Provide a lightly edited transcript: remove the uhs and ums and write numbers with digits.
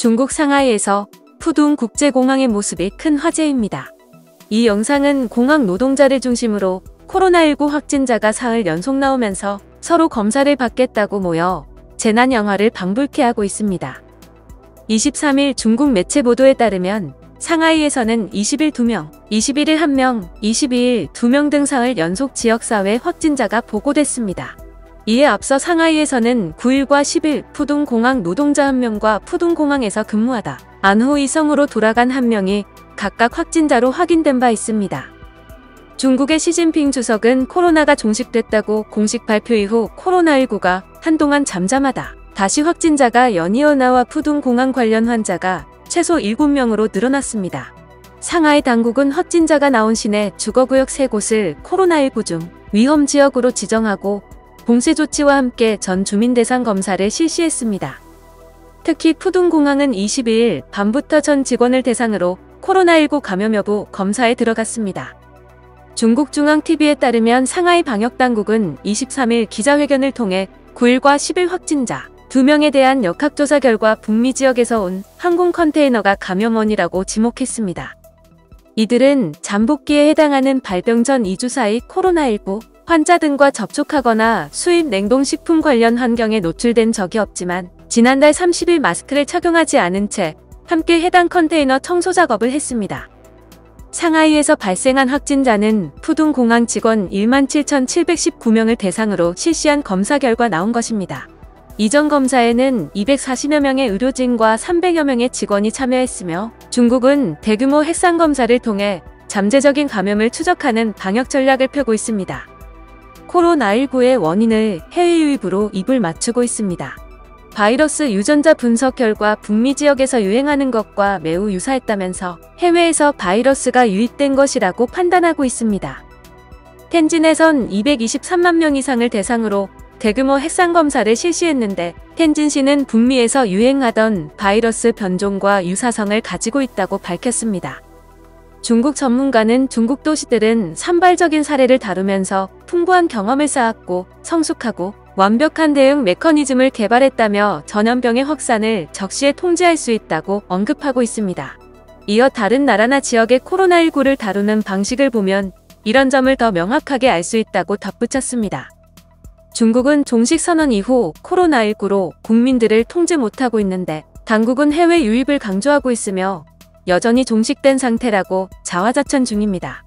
중국 상하이에서 푸둥 국제공항의 모습이 큰 화제입니다. 이 영상은 공항 노동자를 중심으로 코로나19 확진자가 사흘 연속 나오면서 서로 검사를 받겠다고 모여 재난 영화를 방불케 하고 있습니다. 23일 중국 매체 보도에 따르면 상하이에서는 20일 2명, 21일 1명, 22일 2명 등 사흘 연속 지역사회 확진자가 보고됐습니다. 이에 앞서 상하이에서는 9일과 10일 푸둥 공항 노동자 1명과 푸둥 공항에서 근무하다 안후 이성으로 돌아간 1명이 각각 확진자로 확인된 바 있습니다. 중국의 시진핑 주석은 코로나가 종식됐다고 공식 발표 이후 코로나19가 한동안 잠잠하다 다시 확진자가 연이어 나와 푸둥 공항 관련 환자가 최소 7명으로 늘어났습니다. 상하이 당국은 확진자가 나온 시내 주거구역 3곳을 코로나19 중 위험지역으로 지정하고 봉쇄 조치와 함께 전 주민 대상 검사를 실시했습니다. 특히 푸둥 공항은 22일 밤부터 전 직원을 대상으로 코로나19 감염 여부 검사에 들어갔습니다. 중국 중앙TV에 따르면 상하이 방역당국은 23일 기자회견을 통해 9일과 10일 확진자 2명에 대한 역학조사 결과 북미 지역에서 온 항공 컨테이너가 감염원이라고 지목했습니다. 이들은 잠복기에 해당하는 발병 전 2주 사이 코로나19 환자 등과 접촉하거나 수입 냉동식품 관련 환경에 노출된 적이 없지만 지난달 30일 마스크를 착용하지 않은 채 함께 해당 컨테이너 청소 작업을 했습니다. 상하이에서 발생한 확진자는 푸둥 공항 직원 17,719명을 대상으로 실시한 검사 결과 나온 것입니다. 이전 검사에는 240여 명의 의료진과 300여 명의 직원이 참여했으며 중국은 대규모 핵산 검사를 통해 잠재적인 감염을 추적하는 방역 전략을 펴고 있습니다. 코로나19의 원인을 해외 유입으로 입을 맞추고 있습니다. 바이러스 유전자 분석 결과 북미 지역에서 유행하는 것과 매우 유사했다면서 해외에서 바이러스가 유입된 것이라고 판단하고 있습니다. 텐진에선 223만 명 이상을 대상으로 대규모 핵산 검사를 실시했는데 텐진시는 북미에서 유행하던 바이러스 변종과 유사성을 가지고 있다고 밝혔습니다. 중국 전문가는 중국 도시들은 산발적인 사례를 다루면서 풍부한 경험을 쌓았고 성숙하고 완벽한 대응 메커니즘을 개발했다며 전염병의 확산을 적시에 통제할 수 있다고 언급하고 있습니다. 이어 다른 나라나 지역의 코로나19를 다루는 방식을 보면 이런 점을 더 명확하게 알 수 있다고 덧붙였습니다. 중국은 종식 선언 이후 코로나19로 국민들을 통제 못하고 있는데 당국은 해외 유입을 강조하고 있으며 여전히 종식된 상태라고 자화자찬 중입니다.